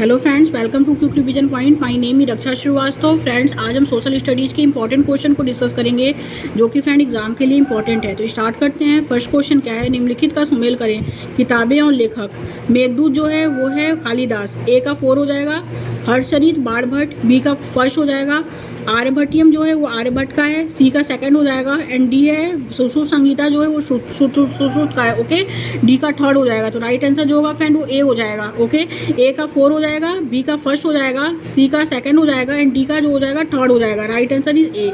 Hello friends, welcome to quick revision point. My name है Raksha Srivastava. Friends, आज हम social studies के इंपॉर्टेंट क्वेश्चन को डिस्कस करेंगे जो कि फ्रेंड एग्जाम के लिए इंपॉर्टेंट है। तो स्टार्ट करते हैं। फर्स्ट क्वेश्चन क्या है, निम्नलिखित का सुमेल करें। किताबें और लेखक। मेघदूत जो है वो है कालिदास, ए का 4 हो जाएगा। हर्षचरित बाणभट्ट, बी का फर्स्ट हो जाएगा। आर्यभट्टियम जो है वो आर्यभट्ट का है, सी का सेकंड हो जाएगा। एंड डी है सुश्रुत संहिता जो है वो सुश्रुत का है, ओके। डी का थर्ड हो जाएगा। तो राइट आंसर जो होगा फ्रेंड वो ए हो जाएगा, ओके। ए का 4 हो जाएगा, बी का फर्स्ट हो जाएगा, सी का सेकंड हो जाएगा एंड डी का जो हो जाएगा थर्ड हो जाएगा। Right answer is a.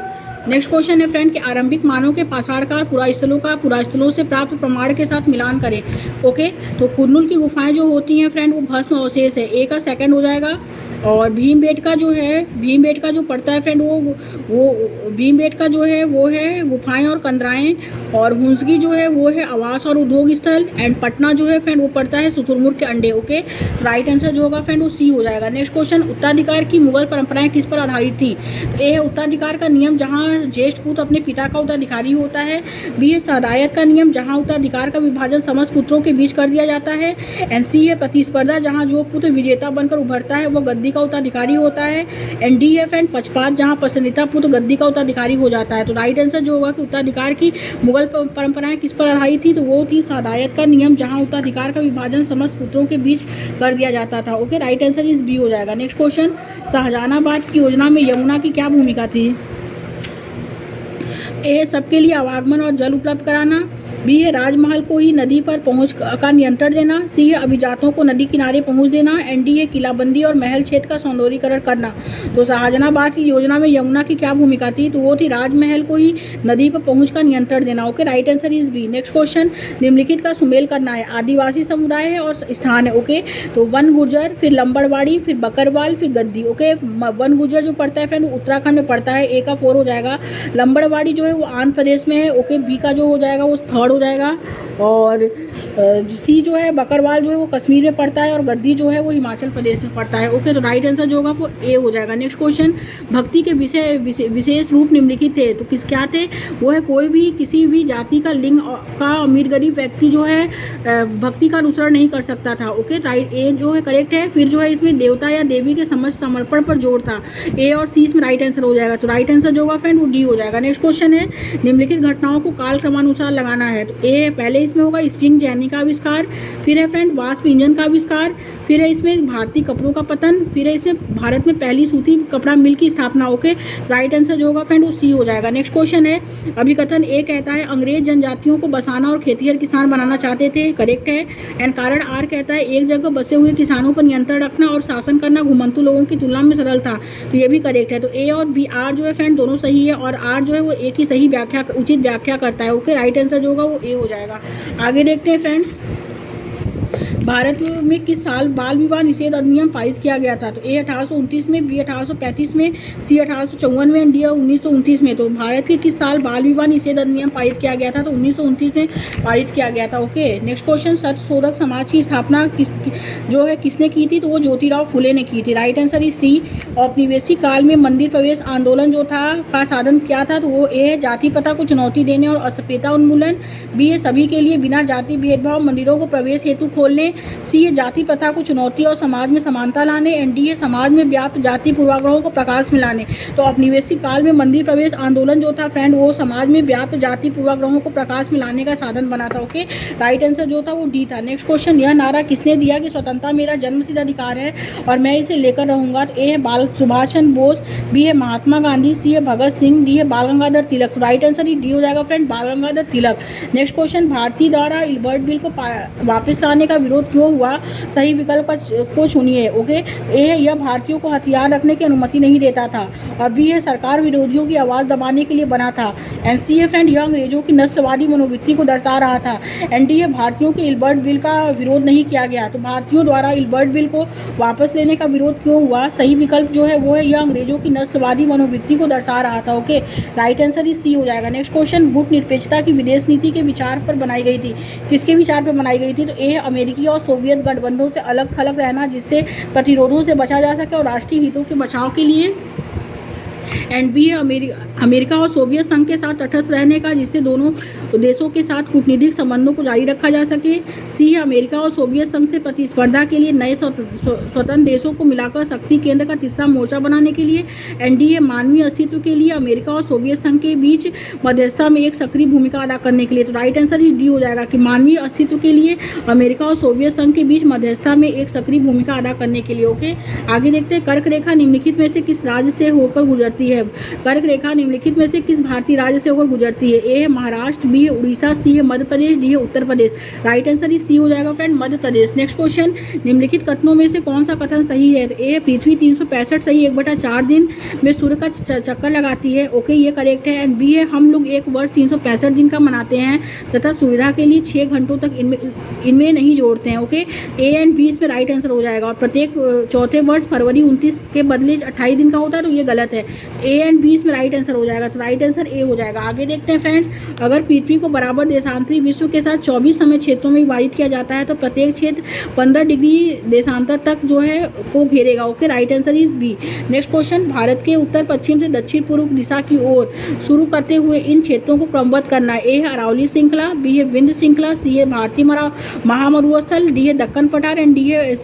Next question है फ्रेंड कि आरंभिक मानव के पाषाणकाल पुरास्थलों से प्राप्त प्रमाण के साथ मिलान करें, ओके। तो कुरनूल की गुफाएं जो होती हैं फ्रेंड वो भस्म अवशेष है, ए का सेकंड हो जाएगा। और भीमबेटका जो पड़ता है फ्रेंड वो भीमबेटका जो है वो है गुफाएं और कंदराएं। और हुंसगी जो है वो है आवास और उद्योग स्थल। एंड पटना जो है फ्रेंड वो पड़ता है शुतुरमुर्ग के अंडे, ओके। राइट आंसर जो होगा फ्रेंड वो सी हो जाएगा। नेक्स्ट क्वेश्चन, उत्तराधिकार की मुगल परंपराएं किस पर आधारित थी। ए है उत्तराधिकार का नियम जहाँ ज्येष्ठ पुत्र अपने पिता का उत्तराधिकारी होता है। बी है सदायत का नियम जहाँ उत्तराधिकार का विभाजन समस्त पुत्रों के बीच कर दिया जाता है। एंड सी है प्रतिस्पर्धा जहाँ जो पुत्र विजेता बनकर उभरता है वो गद्दी का उत्तराधिकारी होता है। एंड डी है फ्रेंड पक्षपात जहाँ पसंदीदा पुत्र गद्दी का उत्तराधिकारी हो जाता है। तो राइट आंसर जो होगा कि उत्तराधिकार की मुगल परंपराएं किस पर आधारित थी, तो वो थी सदायत का नियम जहाँ उत्तराधिकार का विभाजन समस्त पुत्रों के बीच कर दिया जाता था, okay. Right answer is B हो जाएगा। नेक्स्ट क्वेश्चन, शाहजहानाबाद की योजना में यमुना की क्या भूमिका थी। ए सबके लिए आवागमन और जल उपलब्ध कराना। बी है राजमहल को ही नदी पर पहुंच का नियंत्रण देना। सी है अभिजातों को नदी किनारे पहुंच देना। एंड डी है किलाबंदी और महल क्षेत्र का सौंदर्यीकरण करना। तो शाहजहानाबाद की योजना में यमुना की क्या भूमिका थी, तो वो थी राजमहल को ही नदी पर पहुंच का नियंत्रण देना, okay. Right answer is B. Next question, निम्नलिखित का सुमेल करना है। आदिवासी समुदाय है और स्थान है, ओके। तो वन गुर्जर, फिर लंबड़वाड़ी, फिर बकरवाल, फिर गद्दी, ओके। वन गुर्जर जो पड़ता है फ्रेंड उत्तराखंड में पड़ता है, ए का 4 हो जाएगा। लंबड़वाड़ी जो है वो आंध्र प्रदेश में है, ओके। बी का जो हो जाएगा वो थर्ड हो जाएगा। और सी जो है बकरवाल जो है वो कश्मीर में पड़ता है और गद्दी जो है वो हिमाचल प्रदेश में पड़ता है, ओके। तो राइट आंसर जो होगा वो ए हो जाएगा। नेक्स्ट क्वेश्चन, भक्ति के विशेष रूप निम्नलिखित थे, तो क्या थे, वो है कोई भी किसी भी जाति का लिंग का अमीर गरीब व्यक्ति जो है भक्ति का अनुसरण नहीं कर सकता था, ओके। राइट, ए जो है करेक्ट है। फिर जो है इसमें देवता या देवी के समर्पण पर जोर था, ए और सी इसमें राइट आंसर हो जाएगा। तो राइट आंसर जो होगा फ्रेंड वो डी हो जाएगा। नेक्स्ट क्वेश्चन है, निम्नलिखित घटनाओं को काल क्रमानुसार लगाना है। तो ए पहले इसमें होगा स्प्रिंग जैनी का आविष्कार, फिर है फ्रेंड वास्प इंजन का आविष्कार, फिर है इसमें भारतीय कपड़ों का पतन, फिर है इसमें भारत में पहली सूती कपड़ा मिल की स्थापना, ओके। राइट आंसर जो होगा फ्रेंड वो सी हो जाएगा। नेक्स्ट क्वेश्चन है, अभिकथन ए कहता है अंग्रेज जनजातियों को बसाना और खेतिहर किसान बनाना चाहते थे, करेक्ट है। एंड कारण आर कहता है एक जगह बसे हुए किसानों पर नियंत्रण रखना और शासन करना घुमंतु लोगों की तुलना में सरल था, तो ये भी करेक्ट है। तो ए और बी, आर जो है फ्रेंड दोनों सही है और आर जो है वो एक ही सही व्याख्या उचित व्याख्या करता है, ओके। राइट आंसर जो होगा वो ए हो जाएगा। आगे देखते हैं फ्रेंड्स, भारत में किस साल बाल विवाह निषेध अधिनियम पारित किया गया था। तो ए 1829 में, बी 1835 में, सी 1854 में, डी 1929 में। तो भारत के किस साल बाल विवाह निषेध अधिनियम पारित किया गया था, तो 1929 में पारित किया गया था, okay. Next question, Satyashodhak Samaj की स्थापना किसने की थी, तो वो ज्योतिराव फुले ने की थी। Right answer is C. औपनिवेशिक काल में मंदिर प्रवेश आंदोलन जो था का साधन क्या था, तो वो ए है जाति प्रथा को चुनौती देने और असभ्यता उन्मूलन, बी है सभी के लिए बिना जाति भेदभाव मंदिरों को प्रवेश हेतु खोलने, सी है जाति प्रथा को चुनौती और समाज में समानता लाने, एंड डी है समाज में व्याप्त जाति पूर्वाग्रहों को प्रकाश में लाने। तो औपनिवेशिक काल में मंदिर प्रवेश आंदोलन जो था फ्रेंड वो समाज में व्याप्त जाति पूर्वाग्रहों को प्रकाश में लाने का साधन बना था, ओके। राइट आंसर जो था वो डी था। नेक्स्ट क्वेश्चन, यह नारा किसने दिया कि स्वतंत्रता मेरा जन्मसिद्ध अधिकार है और मैं इसे लेकर रहूंगा। तो ए है बाल सुभाष चंद्र बोस, बी है महात्मा गांधी, सी है भगत सिंह, डी है बाल गंगाधर तिलक। तो राइट आंसर ही डी हो जाएगा फ्रेंड, बाल गंगाधर तिलक। नेक्स्ट क्वेश्चन, भारतीय द्वारा इल्बर्ट बिल को वापस लाने का विरोध क्यों हुआ, सही विकल्प को चुनिए, ओके। ए है यह भारतीयों को हथियार रखने की अनुमति नहीं देता था, और बी है सरकार विरोधियों की आवाज़ दबाने के लिए बना था, एंड सी है फ्रेंड यह अंग्रेजों की नस्लवादी मनोवृत्ति को दर्शा रहा था, एंड डी है भारतीयों के इल्बर्ट बिल का विरोध नहीं किया गया। तो भारतीयों द्वारा इल्बर्ट बिल को वापस लेने का विरोध क्यों हुआ, सही विकल्प जो है वो है यह अंग्रेजों की नस्लवादी मनोवृत्ति को दर्शा रहा था, okay. Right answer is C हो जाएगा। नेक्स्ट क्वेश्चन, गुट निरपेक्षता की विदेश नीति के विचार पर बनाई गई थी, किसके विचार पर बनाई गई थी, तो ए है अमेरिकी और सोवियत गठबंधनों से अलग थलग रहना जिससे प्रतिरोधों से बचा जा सके और राष्ट्रीय हितों के बचाव के लिए, एंड बी है अमेरिका और सोवियत संघ के साथ तटस्थ रहने का जिससे दोनों तो देशों के साथ कूटनीतिक संबंधों को जारी रखा जा सके। सी है अमेरिका और सोवियत संघ से प्रतिस्पर्धा के लिए नए स्वतंत्र देशों को मिलाकर शक्ति केंद्र का तीसरा मोर्चा बनाने के लिए। डी है मानवीय अस्तित्व के लिए अमेरिका और सोवियत संघ के बीच मध्यस्थता में एक सक्रिय भूमिका अदा करने के लिए। तो राइट आंसर डी हो जाएगा कि मानवीय अस्तित्व के लिए अमेरिका और सोवियत संघ के बीच मध्यस्थता में एक सक्रिय भूमिका अदा करने के लिए। ओके, आगे देखते हैं कर्क रेखा निम्नलिखित में से किस राज्य से होकर गुजरती है। कर्क रेखा निम्नलिखित में से किस भारतीय राज्य से होकर गुजरती है। ए है महाराष्ट्र, बी है उड़ीसा, सी है मध्य प्रदेश, डी है Uttar Pradesh. Right answer C हो जाएगा friend, Madhya Pradesh. Next question, निम्नलिखित कथनों में से कौन सा कथन सही है। ए है पृथ्वी 365 सही 1/4 दिन में सूर्य का चक्कर लगाती है। ओके, ये करेक्ट है। एंड बी है हम लोग एक वर्ष 365 दिन का मनाते हैं तथा सुविधा के लिए 6 घंटों तक इनमें नहीं जोड़ते हैं। ओके, ए एंड बी इसमें राइट आंसर हो जाएगा। और प्रत्येक चौथे वर्ष फरवरी 29 के बदले 28 दिन का होता है, तो ये गलत है। ए एंड बी इसमें राइट आंसर हो जाएगा, तो राइट आंसर ए हो जाएगा। आगे देखते हैं फ्रेंड्स, अगर पृथ्वी को बराबर देशांतरी विश्व के साथ 24 समय क्षेत्रों में विभाजित किया जाता है तो प्रत्येक क्षेत्र 15 डिग्री देशांतर तक जो है को घेरेगा। Okay, right answer is B. Next question, Bharat के उत्तर पश्चिम से दक्षिण पूर्व दिशा की ओर शुरू करते हुए इन क्षेत्रों को क्रमबद्ध करना है। ए है अरावली श्रृंखला, बी है विंध्य श्रृंखला, सी है भारतीय महामरुस्थल, डी है दक्कन पठार एंड डी है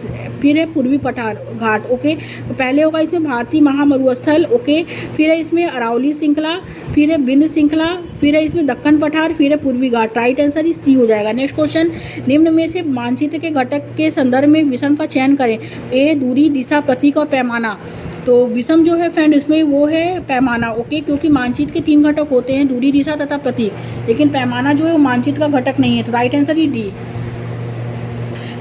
फिर है पूर्वी पठार घाट। ओके, तो पहले होगा इसमें भारतीय महामरुस्थल। ओके, फिर है इसमें अरावली श्रृंखला, फिर है विंध्य श्रृंखला, फिर है इसमें दक्कन पठार, फिर है पूर्वी घाट। राइट आंसर इस सी हो जाएगा। नेक्स्ट क्वेश्चन, निम्न में से मानचित्र के घटक के संदर्भ में विषम का चयन करें। ए दूरी, दिशा, प्रतीक और पैमाना। तो विषम जो है फ्रेंड इसमें वो है पैमाना। ओके, क्योंकि मानचित्र के 3 घटक होते हैं, दूरी, दिशा तथा प्रतीक, लेकिन पैमाना जो है वो मानचित्र का घटक नहीं है। तो राइट आंसर ही डी।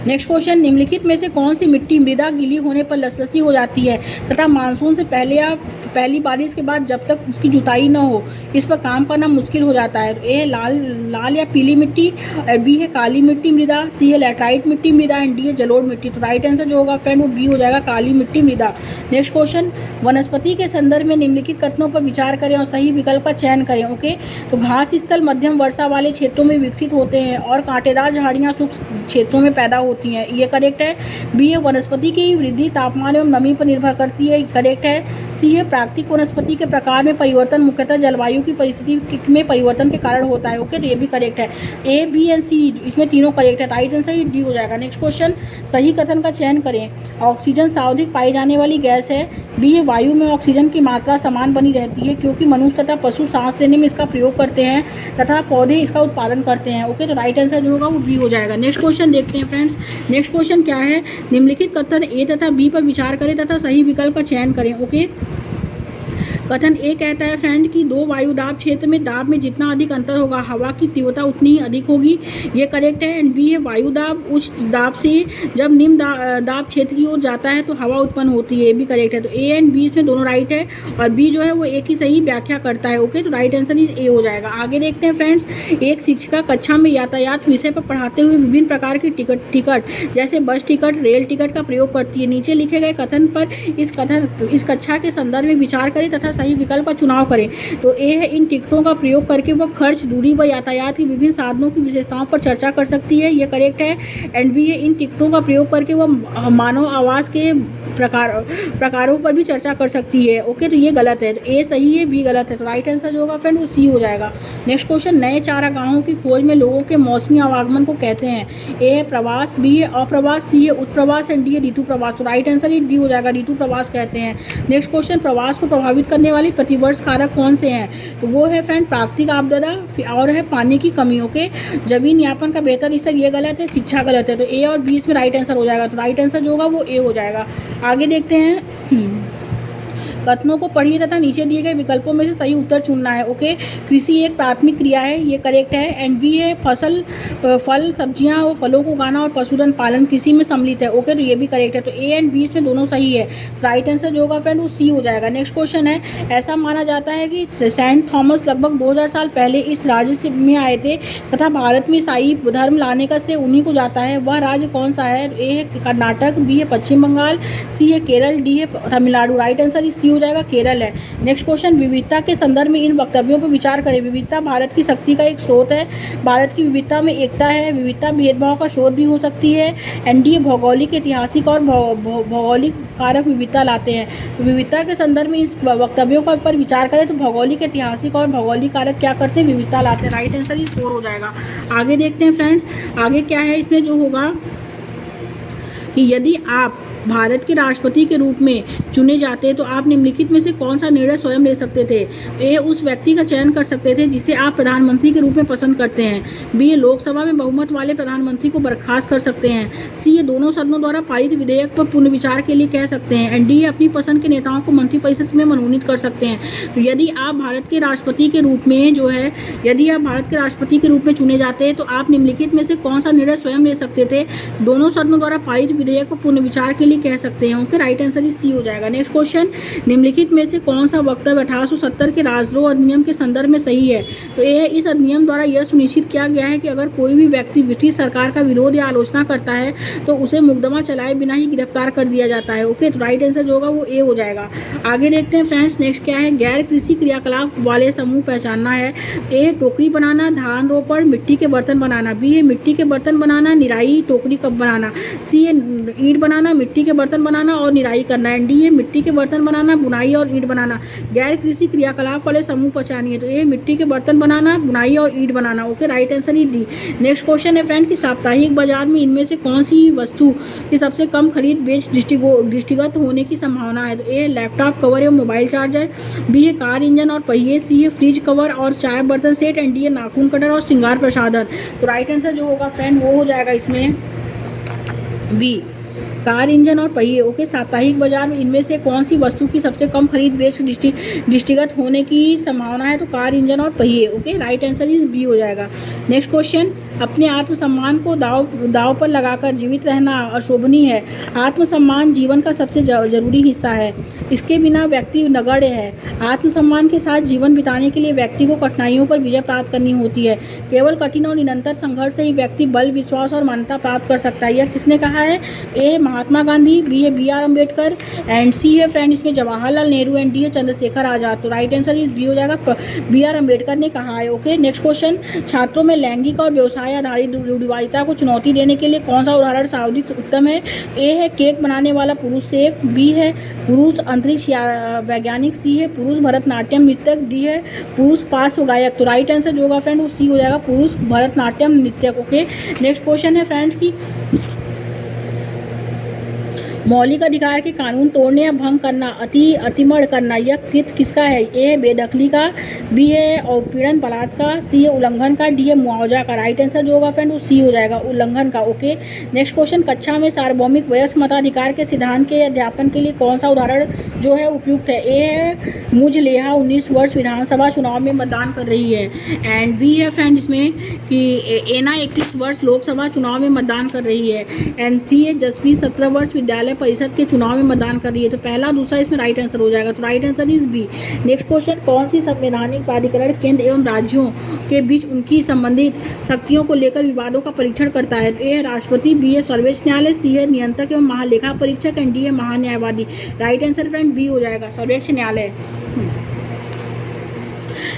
नेक्स्ट क्वेश्चन, निम्नलिखित में से कौन सी मिट्टी मृदा गीली होने पर लसलसी हो जाती है तथा मानसून से पहले या पहली बारिश के बाद जब तक उसकी जुताई न हो इस पर काम करना मुश्किल हो जाता है। ए है लाल या पीली मिट्टी, बी है काली मिट्टी मृदा, सी है लैटराइट मिट्टी मृदा एंड डी है जलोढ़ मिट्टी। तो राइट आंसर जो होगा फ्रेंड वो बी हो जाएगा, काली मिट्टी मृदा। नेक्स्ट क्वेश्चन, वनस्पति के संदर्भ में निम्नलिखित कथनों पर विचार करें और सही विकल्प का चयन करें। ओके, तो घास स्थल मध्यम वर्षा वाले क्षेत्रों में विकसित होते हैं और कांटेदार झाड़ियाँ शुष्क क्षेत्रों में पैदा होती हैं, ये करेक्ट है। बी है वनस्पति की वृद्धि तापमान एवं नमी पर निर्भर करती है, करेक्ट है। सी है प्राकृतिक वनस्पति के प्रकार में परिवर्तन मुख्यतः जलवायु की परिस्थिति में परिवर्तन के कारण होता है। ओके, तो ये भी करेक्ट है। ए, बी एंड सी इसमें तीनों करेक्ट है, राइट आंसर डी हो जाएगा। नेक्स्ट क्वेश्चन, सही कथन का चयन करें। ऑक्सीजन सर्वाधिक पाई जाने वाली गैस है। बी है वायु में ऑक्सीजन की मात्रा समान बनी रहती है क्योंकि मनुष्य तथा पशु सांस लेने में इसका प्रयोग करते हैं तथा पौधे इसका उत्पादन करते हैं। ओके, तो राइट आंसर जो होगा वो बी हो जाएगा। नेक्स्ट क्वेश्चन देखते हैं फ्रेंड्स। नेक्स्ट क्वेश्चन क्या है, निम्नलिखित कथन ए तथा बी पर विचार करें तथा सही विकल्प का चयन करें। ओके, कथन ए कहता है फ्रेंड कि दो वायु दाब क्षेत्र में दाब में जितना अधिक अंतर होगा हवा की तीव्रता उतनी ही अधिक होगी, ये करेक्ट है। एंड बी है वायु दाब उच्च दाब से जब निम्न दाब क्षेत्र की ओर जाता है तो हवा उत्पन्न होती है, ये भी करेक्ट है। तो ए एंड बी इसमें दोनों राइट है और बी जो है वो एक ही सही व्याख्या करता है। ओके, तो राइट आंसर इज ए हो जाएगा। आगे देखते हैं फ्रेंड्स, एक शिक्षिका कक्षा में यातायात विषय पर पढ़ाते हुए विभिन्न प्रकार की टिकट जैसे बस टिकट, रेल टिकट का प्रयोग करती है। नीचे लिखे गए कथन पर इस कक्षा के संदर्भ में विचार करें तथा सही विकल्प का चुनाव करें। तो ए है इन टिकटों का प्रयोग करके वह खर्च, दूरी व यातायात की विभिन्न साधनों की विशेषताओं पर चर्चा कर सकती है, ये करेक्ट है। एंड बी है इन टिकटों का प्रयोग करके वह मानव आवास के प्रकारों पर भी चर्चा कर सकती है। ओके, तो ये गलत है। तो ए सही है, बी गलत है। तो राइट आंसर जो होगा फ्रेंड वो सी हो जाएगा। नेक्स्ट क्वेश्चन, नए चारागाहों की खोज में लोगों के मौसमी आवागमन को कहते हैं। ए है प्रवास, बी है अप्रवास, सी है उत्प्रवास एंड डी है ऋतु प्रवास। तो राइट आंसर ही डी हो जाएगा, ऋतु प्रवास कहते हैं। नेक्स्ट क्वेश्चन, प्रवास को प्रभावित करने वाली प्रतिवर्ष कारक कौन से हैं। तो वो है फ्रेंड प्राकृतिक आपदा और है पानी की कमी। ओके, जमीन यापन का बेहतर स्तर, ये गलत है। शिक्षा गलत है। तो ए और बी इसमें राइट आंसर हो जाएगा। तो राइट आंसर जो होगा वो ए हो जाएगा। आगे देखते हैं, कथनों को पढ़िए तथा नीचे दिए गए विकल्पों में से सही उत्तर चुनना है। ओके, कृषि एक प्राथमिक क्रिया है, ये करेक्ट है। एंड बी है फल सब्जियां और फलों को उगाना और पशुधन पालन कृषि में सम्मिलित है। ओके, तो ये भी करेक्ट है। तो ए एंड बी इसमें दोनों सही है। राइट आंसर जो होगा फ्रेंड वो सी हो जाएगा। नेक्स्ट क्वेश्चन है, ऐसा माना जाता है कि सेंट थॉमस लगभग 2000 साल पहले इस राज्य में आए थे तथा भारत में ईसाई धर्म लाने का श्रेय उन्हीं को जाता है। वह राज्य कौन सा है। ए है कर्नाटक, बी है पश्चिम बंगाल, सी है केरल, डी है तमिलनाडु। राइट आंसर इस सी हो जाएगा, केरल है। नेक्स्ट क्वेश्चन, विविधता के संदर्भ में इन वक्तव्यों पर विचार करें। विविधता भारत की शक्ति का एक स्रोत है। भारत की विविधता में एकता है। विविधता भेदभाव का स्रोत भी हो सकती है। एनडीए भौगोलिक, ऐतिहासिक और भौगोलिक कारक विविधता लाते हैं। तो विविधता के संदर्भ में इस वक्तव्यों का पर विचार करें तो भौगोलिक, ऐतिहासिक और भौगोलिक कारक क्या करते हैं, विविधता लाते हैं। राइट आंसर इस 4 हो जाएगा। आगे देखते हैं फ्रेंड्स, आगे क्या है इसमें जो होगा कि यदि आप भारत के राष्ट्रपति के रूप में चुने जाते तो आप निम्नलिखित में से कौन सा निर्णय स्वयं ले सकते थे। ए, उस व्यक्ति का चयन कर सकते थे जिसे आप प्रधानमंत्री के रूप में पसंद करते हैं। बी, लोकसभा में बहुमत वाले प्रधानमंत्री को बर्खास्त कर सकते हैं। सी, दोनों सदनों द्वारा पारित विधेयक पर पुनर्विचार के लिए कह सकते हैं। एंड डी, अपनी पसंद के नेताओं को मंत्रिपरिषद में मनोनीत कर सकते हैं। तो यदि आप भारत के राष्ट्रपति के रूप में यदि आप भारत के राष्ट्रपति के रूप में चुने जाते तो आप निम्नलिखित में से कौन सा निर्णय स्वयं ले सकते थे। दोनों सदनों द्वारा पारित विधेयक को पुनर्विचार के लिए कह सकते हैं। ओके, राइट आंसर इस सी हो जाएगा। नेक्स्ट क्वेश्चन, निम्नलिखित में से कौन सा वक्तव्य 1870 के राजद्रोह अधिनियम के संदर्भ में सही है। तो यह इस अधिनियम द्वारा यह सुनिश्चित किया गया है कि अगर कोई भी व्यक्ति ब्रिटिश सरकार का विरोध या आलोचना करता है तो उसे मुकदमा चलाए बिना ही गिरफ्तार कर दिया जाता है। ओके, तो राइट आंसर जो होगा वो ए हो जाएगा। आगे देखते हैं फ्रेंड्स, नेक्स्ट क्या है, गैर कृषि क्रियाकलाप वाले समूह पहचानना है। ए, टोकरी बनाना, धान रोपण, मिट्टी के बर्तन बनाना। बी है मिट्टी के बर्तन बनाना, निराई, टोकरी कप बनाना। सी है ईंट बनाना, मिट्टी के बर्तन बनाना और निराई करना। एंड डी है मिट्टी के बर्तन बनाना, बुनाई और ईंट बनाना। गैर कृषि क्रियाकलाप वाले समूह पहचानिए। तो ये मिट्टी के बर्तन बनाना, बुनाई और ईंट बनाना। Okay, right answer is D. Next question है फ्रेंड कि साप्ताहिक बाजार में इनमें से कौन सी वस्तु की सबसे कम खरीद बेच दृष्टिगत होने की संभावना है। तो ए, लैपटॉप कवर एवं मोबाइल चार्जर। बी है कार इंजन और पहिए। सी है फ्रिज कवर और चाय बर्तन सेट। एंड डी है नाखून कटर और श्रृंगार प्रसाधन। तो राइट आंसर जो होगा फ्रेंड वो हो जाएगा इसमें बी, कार इंजन और पहिए। ओके, साप्ताहिक बाजार में इनमें से कौन सी वस्तु की सबसे कम खरीद बेच दृष्टिगत होने की संभावना है। तो कार इंजन और पहिए। Okay, right answer is B हो जाएगा। नेक्स्ट क्वेश्चन, अपने आत्मसम्मान को दाव पर लगाकर जीवित रहना अशोभनीय है। आत्मसम्मान जीवन का सबसे जरूरी हिस्सा है, इसके बिना व्यक्ति नगण्य है। आत्मसम्मान के साथ जीवन बिताने के लिए व्यक्ति को कठिनाइयों पर विजय प्राप्त करनी होती है। केवल कठिन और निरंतर संघर्ष से ही व्यक्ति बल, विश्वास और मान्यता प्राप्त कर सकता है। यह किसने कहा है। ए, महात्मा गांधी। बी है बी आर अम्बेडकर। एंड सी है फ्रेंड इसमें जवाहरलाल नेहरू। एंड डी है चंद्रशेखर आजाद। तो राइट आंसर इज बी हो जाएगा, बी आर अम्बेडकर ने कहा है। ओके, नेक्स्ट क्वेश्चन, छात्रों में लैंगिक और व्यवसाय आधारित रूढ़िवादिता को चुनौती देने के लिए कौन सा उदाहरण सर्वाधिक उत्तम है। ए है केक बनाने वाला पुरुष शेफ। बी है पुरुष अंतरिक्ष वैज्ञानिक। सी है पुरुष भरतनाट्यम नृत्यक। डी है पुरुष पार्श्व गायक। तो राइट आंसर जो होगा फ्रेंड वो सी हो जाएगा, पुरुष भरतनाट्यम नृत्यक। ओके, नेक्स्ट क्वेश्चन है फ्रेंड्स की मौलिक अधिकार के कानून तोड़ने या भंग करना, अतिमढ़ करना, यह कृत्य किसका है। ए है बेदखली का। बी है उत्पीड़न बलात्कार का। सी है उल्लंघन का। डी है मुआवजा का। राइट आंसर जो होगा फ्रेंड वो सी हो जाएगा, उल्लंघन का। ओके, नेक्स्ट क्वेश्चन, कक्षा में सार्वभौमिक वयस्क मताधिकार के सिद्धांत के अध्यापन के लिए कौन सा उदाहरण जो है उपयुक्त है। ए है मुझ लेहा 19 वर्ष विधानसभा चुनाव में मतदान कर रही है। एंड बी है फ्रेंड इसमें कि एना 31 वर्ष लोकसभा चुनाव में मतदान कर रही है। एंड सी है जसप्रीत 17 वर्ष विद्यालय परिषद के चुनाव में मतदान कर रही है। तो पहला दूसरा इसमें राइट आंसर हो जाएगा। तो right answer is B. Next question, कौन सी संवैधानिक प्राधिकरण केंद्र एवं राज्यों के बीच उनकी संबंधित शक्तियों को लेकर विवादों का परीक्षण करता है। ए है राष्ट्रपति। बी है सर्वोच्च न्यायालय। सी है नियंत्रक एवं महालेखा परीक्षक। एंड डी है महान्यायवादी। राइट आंसर फ्रेंड बी हो जाएगा, सर्वोच्च न्यायालय।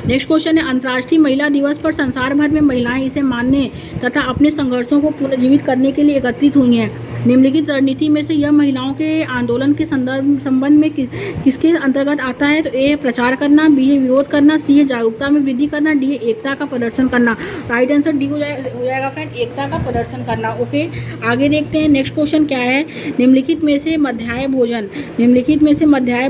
नेक्स्ट क्वेश्चन है, अंतर्राष्ट्रीय महिला दिवस पर संसार भर में महिलाएं इसे मानने तथा अपने संघर्षों को पुनर्जीवित करने के लिए एकत्रित हुई हैं। निम्नलिखित रणनीति में से यह महिलाओं के आंदोलन के संबंध में किसके अंतर्गत आता है। तो ए है प्रचार करना। बी है विरोध करना। सी है जागरूकता में वृद्धि करना। डी है एकता का प्रदर्शन करना। राइट आंसर डी हो जाएगा फ्रेंड, एकता का प्रदर्शन करना। ओके, आगे देखते हैं नेक्स्ट क्वेश्चन क्या है, निम्नलिखित में से मध्याह्न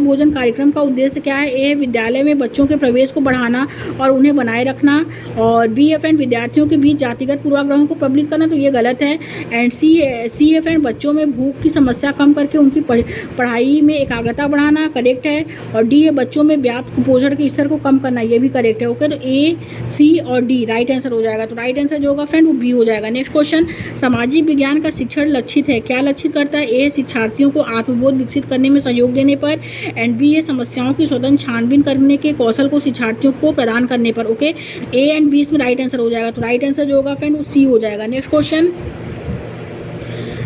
भोजन कार्यक्रम का उद्देश्य क्या है। ए है विद्यालय में बच्चों के प्रवेश को बढ़ाना और उन्हें बनाए रखना। और बी है फ्रेंड विद्यार्थियों के बीच जातिगत पूर्वाग्रहों को प्रबलित करना। तो ये गलत है। एंड सी है फ्रेंड बच्चों में भूख की समस्या कम करके उनकी पढ़ाई में एकाग्रता बढ़ाना, करेक्ट है। और डी है बच्चों में व्याप्त कुपोषण के स्तर को कम करना, ये भी करेक्ट है। ओके, तो ए, सी और डी राइट आंसर हो जाएगा। तो राइट आंसर जो होगा फ्रेंड वो बी हो जाएगा। नेक्स्ट क्वेश्चन, सामाजिक विज्ञान का शिक्षण लक्षित है, क्या लक्षित करता है। ए शिक्षार्थियों को आत्मबोध विकसित करने में सहयोग देने पर। एंड बी है समस्याओं की स्वतंत्र छानबीन करने के कौशल को शिक्षार्थियों को प्रदान करने पर। ओके, ए एंड बी इसमें राइट आंसर हो जाएगा। तो राइट आंसर जो होगा फ्रेंड वो सी हो जाएगा। नेक्स्ट क्वेश्चन,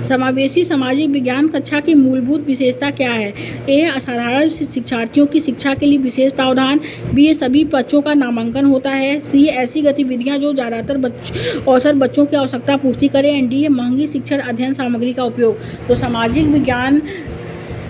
समावेशी सामाजिक विज्ञान कक्षा की मूलभूत विशेषता क्या है? ए असाधारण शिक्षार्थियों की शिक्षा के लिए विशेष प्रावधान। बी सभी बच्चों का नामांकन होता है। सी ऐसी गतिविधियां जो ज़्यादातर औसत बच्चों की आवश्यकता पूर्ति करें। एंड डी महंगी शिक्षण अध्ययन सामग्री का उपयोग। तो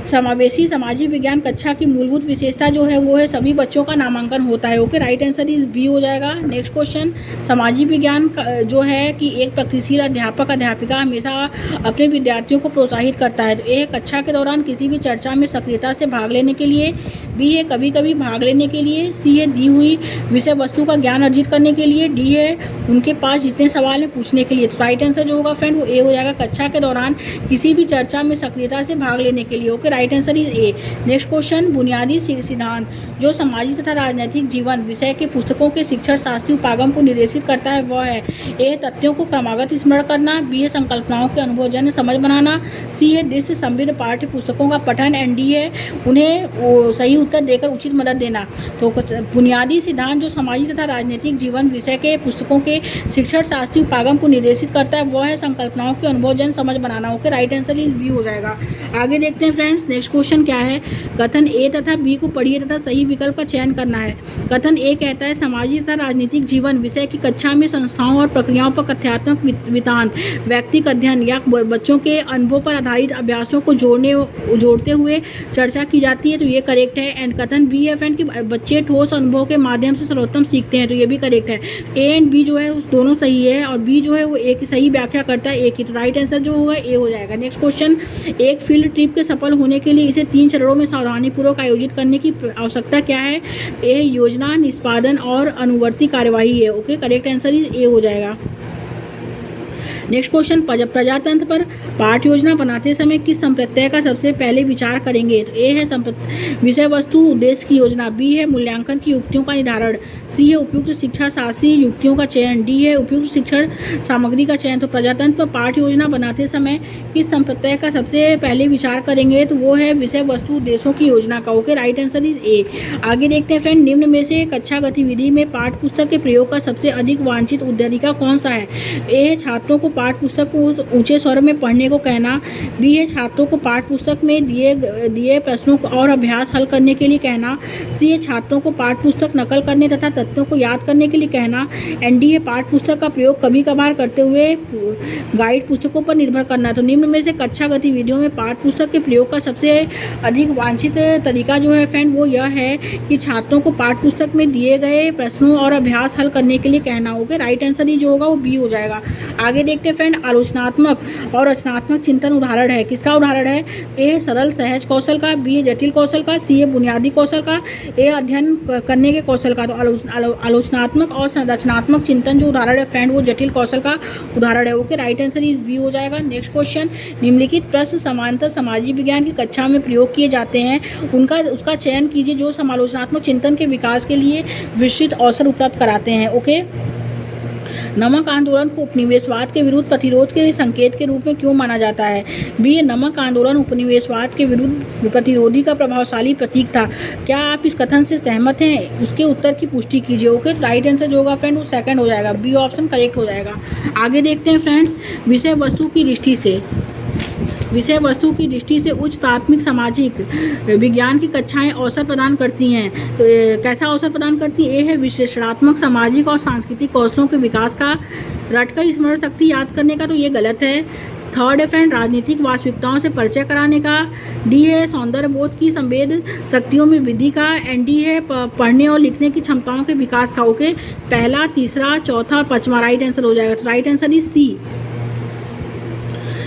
समावेशी सामाजिक विज्ञान कक्षा की मूलभूत विशेषता जो है वो है सभी बच्चों का नामांकन होता है। Okay, right answer is B हो जाएगा। नेक्स्ट क्वेश्चन, सामाजिक विज्ञान जो है कि एक प्रगतिशील अध्यापक अध्यापिका हमेशा अपने विद्यार्थियों को प्रोत्साहित करता है। तो ए कक्षा के दौरान किसी भी चर्चा में सक्रियता से भाग लेने के लिए। बी है कभी कभी भाग लेने के लिए। सी है दी हुई विषय वस्तु का ज्ञान अर्जित करने के लिए। डी है उनके पास जितने सवाल हैं पूछने के लिए। तो राइट आंसर जो होगा फ्रेंड वो ए हो जाएगा, कक्षा के दौरान किसी भी चर्चा में सक्रियता से भाग लेने के लिए। Okay, right answer is a. Next question, बुनियादी सिद्धांत जो सामाजिक तथा राजनीतिक जीवन विषय के पुस्तकों के शिक्षण शास्त्रीय उपागम को निर्देशित करता है वह है। ए तथ्यों को क्रमागत स्मरण करना। बी है संकल्पनाओं के अनुभवजन्य समझ बनाना। सी है दृश्य समृद्ध पाठ्य पुस्तकों का पठन। एंड डी है उन्हें सही उत्तर देकर उचित मदद देना। तो बुनियादी सिद्धांत जो सामाजिक तथा राजनीतिक जीवन विषय के पुस्तकों के शिक्षण शास्त्रीय उपागम को निर्देशित करता है वह है संकल्पनाओं के अनुभवजन्य समझ बनाना। Okay, right answer is B हो जाएगा। आगे देखते हैं फ्रेंड्स, नेक्स्ट क्वेश्चन क्या है। कथन ए तथा बी को पढ़िए तथा सही विकल्प का चयन करना है। कथन ए कहता है सामाजिक तथा राजनीतिक जीवन विषय की कक्षा में संस्थाओं और प्रक्रियाओं पर कथ्यात्मक वितान व्यक्तिगत अध्ययन या बच्चों के अनुभव पर आधारित अभ्यासों को जोड़ते हुए चर्चा की जाती है। तो ये करेक्ट है। एंड कथन बी है फ्रेंड कि बच्चे ठोस अनुभव के माध्यम से सर्वोत्तम सीखते हैं। तो ये भी करेक्ट है। ए एंड बी जो है दोनों सही है और बी जो है वो एक सही व्याख्या करता है एक ही। तो राइट आंसर जो होगा ए हो जाएगा। नेक्स्ट क्वेश्चन, एक फील्ड ट्रिप के सफल होने के लिए इसे 3 चरणों में सावधानीपूर्वक आयोजित करने की आवश्यकता क्या है? ए योजना, निष्पादन और अनुवर्ती कार्यवाही है। Okay, correct answer is a हो जाएगा। नेक्स्ट क्वेश्चन, प्रजातंत्र पर पाठ योजना बनाते समय किस संप्रत्यय का सबसे पहले विचार करेंगे? तो ए है विषय वस्तु उद्देश्य की योजना। बी है मूल्यांकन की युक्तियों का निर्धारण। सी है उपयुक्त शिक्षा शास्त्रीय युक्तियों का चयन। डी है उपयुक्त शिक्षण सामग्री का चयन। तो प्रजातंत्र पर पाठ योजना बनाते समय किस संप्रत्यय का सबसे पहले विचार करेंगे? तो वो है विषय वस्तु उद्देश्यों की योजना का। Okay, right answer is a. आगे देखते हैं फ्रेंड, निम्न में से कक्षा गतिविधि में पाठ्य पुस्तक के प्रयोग का सबसे अधिक वांछित तरीका कौन सा है? ए है छात्रों को पाठ्य पुस्तक को ऊंचे स्वर में पढ़ने को कहना। बी है छात्रों को पाठ्य पुस्तक में दिए प्रश्नों और अभ्यास हल करने के लिए कहना। सी है छात्रों को पाठ्य पुस्तक नकल करने तथा तथ्यों को याद करने के लिए कहना। एंड डी है पाठ्य पुस्तक का प्रयोग कभी कभार करते हुए गाइड पुस्तकों पर निर्भर करना। तो निम्न में से कक्षा गतिविधियों में पाठ्य पुस्तक के प्रयोग का सबसे अधिक वांछित तरीका जो है फ्रेंड वो यह है कि छात्रों को पाठ्य पुस्तक में दिए गए प्रश्नों और अभ्यास हल करने के लिए कहना। ओके, राइट आंसर ही जो होगा वो बी हो जाएगा। आगे देखते हैं फ्रेंड, आलोचनात्मक और रचनात्मक चिंतन उदाहरण है। किसका उदाहरण है? ए सरल सहज कौशल का। बी जटिल कौशल का। सी बुनियादी कौशल का। ए अध्ययन करने के कौशल का। तो आलोचनात्मक और रचनात्मक चिंतन जो उदाहरण है फ्रेंड वो जटिल कौशल का उदाहरण है। Okay, right answer is B हो जाएगा। नेक्स्ट क्वेश्चन, निम्नलिखित प्रश्न सामान्यतः सामाजिक विज्ञान की कक्षा में प्रयोग किए जाते हैं उसका चयन कीजिए जो समालोचनात्मक चिंतन के विकास के लिए विस्तृत अवसर उपलब्ध कराते हैं। ओके, नमक आंदोलन को उपनिवेशवाद के विरुद्ध प्रतिरोध के संकेत के रूप में क्यों माना जाता है? बी नमक आंदोलन उपनिवेशवाद के विरुद्ध प्रतिरोधी का प्रभावशाली प्रतीक था। क्या आप इस कथन से सहमत हैं? उसके उत्तर की पुष्टि कीजिए। ओके, राइट आंसर जो होगा फ्रेंड वो सेकंड हो जाएगा। बी ऑप्शन करेक्ट हो जाएगा। आगे देखते हैं फ्रेंड्स, विषय वस्तु की दृष्टि से उच्च प्राथमिक सामाजिक विज्ञान की कक्षाएं अवसर प्रदान करती हैं। तो कैसा अवसर प्रदान करती है? ए है विश्लेषणात्मक सामाजिक और सांस्कृतिक कौशलों के विकास का। रटकर स्मरण शक्ति याद करने का। तो ये गलत है। थर्ड है फ्रेंड, राजनीतिक वास्तविकताओं से परिचय कराने का। डी है सौंदर्य बोध की संवेद शक्तियों में वृद्धि का। एंड डी है पढ़ने और लिखने की क्षमताओं के विकास का। ओके, पहला, तीसरा, चौथा और पांचवा राइट आंसर हो जाएगा। तो right answer is C.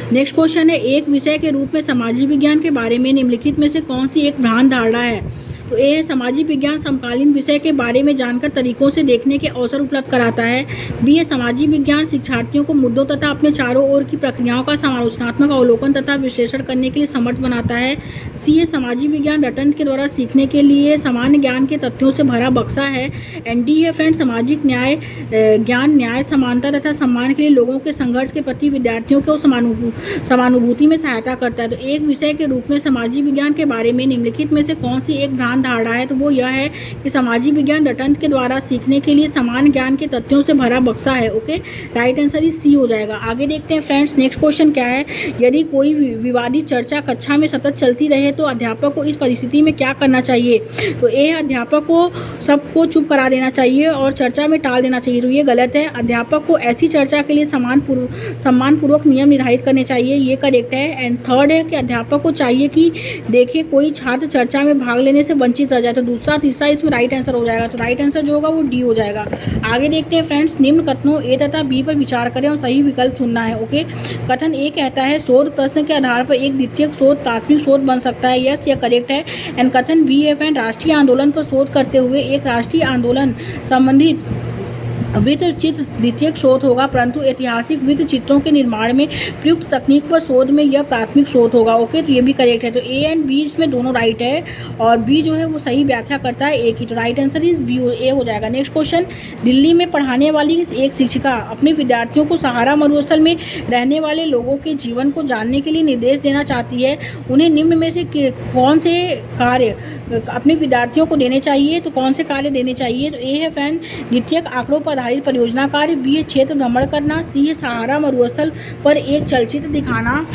Next question है, एक विषय के रूप में सामाजिक विज्ञान के बारे में निम्नलिखित में से कौन सी एक भ्रांत धारणा है? तो ए है सामाजिक विज्ञान समकालीन विषय के बारे में जानकर तरीकों से देखने के अवसर उपलब्ध कराता है। बी है सामाजिक विज्ञान शिक्षार्थियों को मुद्दों तथा अपने चारों ओर की प्रक्रियाओं का समालोचनात्मक अवलोकन तथा विश्लेषण करने के लिए समर्थ बनाता है। सी है सामाजिक विज्ञान रटन के द्वारा सीखने के लिए सामान्य ज्ञान के तथ्यों से भरा बक्सा है। एंड डी है फ्रेंड सामाजिक ज्ञान न्याय समानता तथा सम्मान के लिए लोगों के संघर्ष के प्रति विद्यार्थियों को समानुभूति में सहायता करता है। तो एक विषय के रूप में सामाजिक विज्ञान के बारे में निम्नलिखित में से कौन सी एक भ्रांत धारणा है, तो वो यह है कि सामाजिक विज्ञान रटंत के द्वारा सीखने के लिए समान ज्ञान के तथ्यों से भरा बक्सा है। Okay, right answer is C हो जाएगा। आगे देखते हैं फ्रेंड्स, नेक्स्ट क्वेश्चन क्या है। यदि कोई विवादित चर्चा कक्षा में सतत चलती रहे तो अध्यापक को इस परिस्थिति में क्या करना चाहिए? तो ए, अध्यापक को सबको चुप करा देना चाहिए और चर्चा में टाल देना चाहिए। तो ये गलत है। अध्यापक को ऐसी चर्चा के लिए सम्मानपूर्वक नियम निर्धारित करने चाहिए, ये करेक्ट है। एंड थर्ड है कि अध्यापक को चाहिए कि देखिए कोई छात्र चर्चा में भाग लेने से वंचित रह जाए। तो दूसरा तीसरा इसमें राइट आंसर हो जाएगा। तो राइट आंसर जो होगा वो डी हो जाएगा। आगे देखते हैं फ्रेंड्स, निम्न कथनों ए तथा बी पर विचार करें और सही विकल्प चुनना है। ओके, कथन ए कहता है शोध प्रश्न के आधार पर एक द्वितीयक शोध प्राथमिक शोध बन सकता है। यस, यह करेक्ट है। एंड कथन बी है फ्रेंड, राष्ट्रीय आंदोलन पर शोध करते हुए एक राष्ट्रीय आंदोलन संबंधित वृत्त चित्र द्वितीयक शोध होगा, परंतु ऐतिहासिक वृत्त चित्रों के निर्माण में प्रयुक्त तकनीक पर शोध में यह प्राथमिक शोध होगा। ओके, तो ये भी करेक्ट है। तो ए एंड बी इसमें दोनों राइट है और बी जो है वो सही व्याख्या करता है ए की। तो राइट आंसर इज बी, ए हो जाएगा। नेक्स्ट क्वेश्चन, दिल्ली में पढ़ाने वाली एक शिक्षिका अपने विद्यार्थियों को सहारा मरुस्थल में रहने वाले लोगों के जीवन को जानने के लिए निर्देश देना चाहती है। उन्हें निम्न में से कौन से कार्य अपने विद्यार्थियों को देने चाहिए? तो कौन से कार्य देने चाहिए? तो ए है फ्रेंड द्वितीयक आंकड़ों पर आधारित परियोजना कार्य, बी है क्षेत्र भ्रमण करना, सी है सहारा मरुस्थल पर एक चलचित्र दिखाना।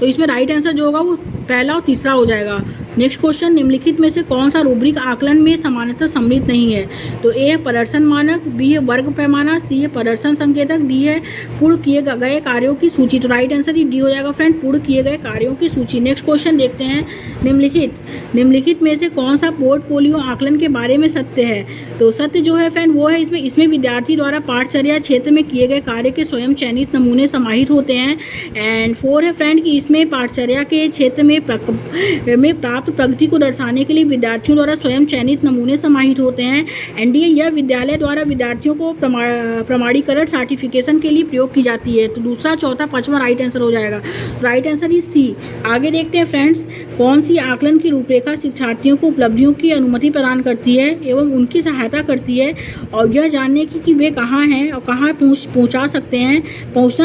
तो इसमें राइट आंसर जो होगा वो पहला और तीसरा हो जाएगा। नेक्स्ट क्वेश्चन, निम्नलिखित में से कौन सा रूब्रिक आकलन में समानता सम्मिलित नहीं है? तो ए है प्रदर्शन मानक, बी है वर्ग पैमाना, सी है प्रदर्शन संकेतक, डी है पूर्ण किए गए कार्यों की सूची। तो राइट आंसर ही डी हो जाएगा फ्रेंड, पूर्ण किए गए कार्यों की सूची। नेक्स्ट क्वेश्चन देखते हैं, निम्नलिखित में से कौन सा पोर्टफोलियो आकलन के बारे में सत्य है? तो सत्य जो है फ्रेंड वो है इसमें विद्यार्थी द्वारा पाठचर्या क्षेत्र में किए गए कार्य के स्वयं चयनित नमूने समाहित होते हैं। एंड 4 है फ्रेंड कि इसमें पाठचर्या के क्षेत्र में प्राप्त प्रगति को दर्शाने के लिए विद्यार्थियों द्वारा स्वयं चयनित नमूने समाहित होते हैं। एनडीए यह विद्यालय द्वारा विद्यार्थियों को प्रमाणीकरण सर्टिफिकेशन के लिए प्रयोग की जाती है। तो दूसरा चौथा पांचवा राइट आंसर हो जाएगा। Right answer is C. आगे देखते हैं फ्रेंड्स, कौन सी आकलन की रूपरेखा शिक्षार्थियों को उपलब्धियों की अनुमति प्रदान करती है एवं उनकी सहायता करती है और यह जानने की कि वे कहाँ हैं और कहाँ पहुँचना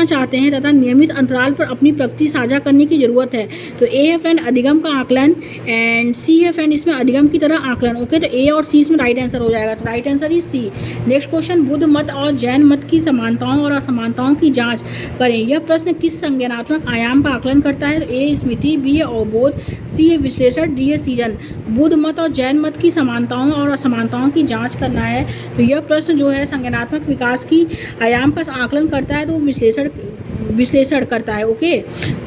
चाहते हैं तथा नियमित अंतराल पर अपनी प्रगति साझा करने की जरूरत है। तो ए है फ्रेंड अधिगम का आकलन एंड सी है फ्रेंड इसमें अधिगम की तरह आकलन। ओके, तो ए और सी इसमें राइट आंसर हो जाएगा। तो right answer is C. Next question, Buddha मत और जैन मत की समानताओं और असमानताओं की जांच करें। यह प्रश्न किस संज्ञानात्मक आयाम का आकलन करता है? ए स्मृति, बी है अवबोध, सी है विश्लेषण, डी है सीजन। बुद्ध मत और जैन मत की समानताओं और असमानताओं की जांच करना है। तो यह प्रश्न जो है संज्ञानात्मक विकास की आयाम का आकलन करता है, तो विश्लेषण करता है। ओके,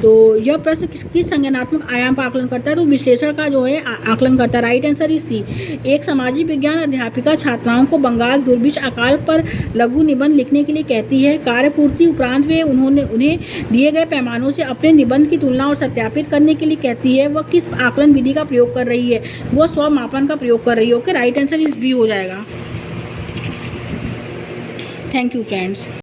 तो यह प्रश्न किस संज्ञानात्मक आयाम का आकलन करता है? तो विश्लेषण का जो है आकलन करता है। Right answer is C. एक सामाजिक विज्ञान अध्यापिका छात्राओं को बंगाल दुर्भिक्ष अकाल पर लघु निबंध लिखने के लिए कहती है। कार्यपूर्ति उपरांत वे उन्हें दिए गए पैमानों से अपने निबंध की तुलना और सत्यापित करने के लिए कहती है। वह किस आकलन विधि का प्रयोग कर रही है? वह स्वमापन का प्रयोग कर रही है। Okay, right answer is B हो जाएगा। Thank you friends.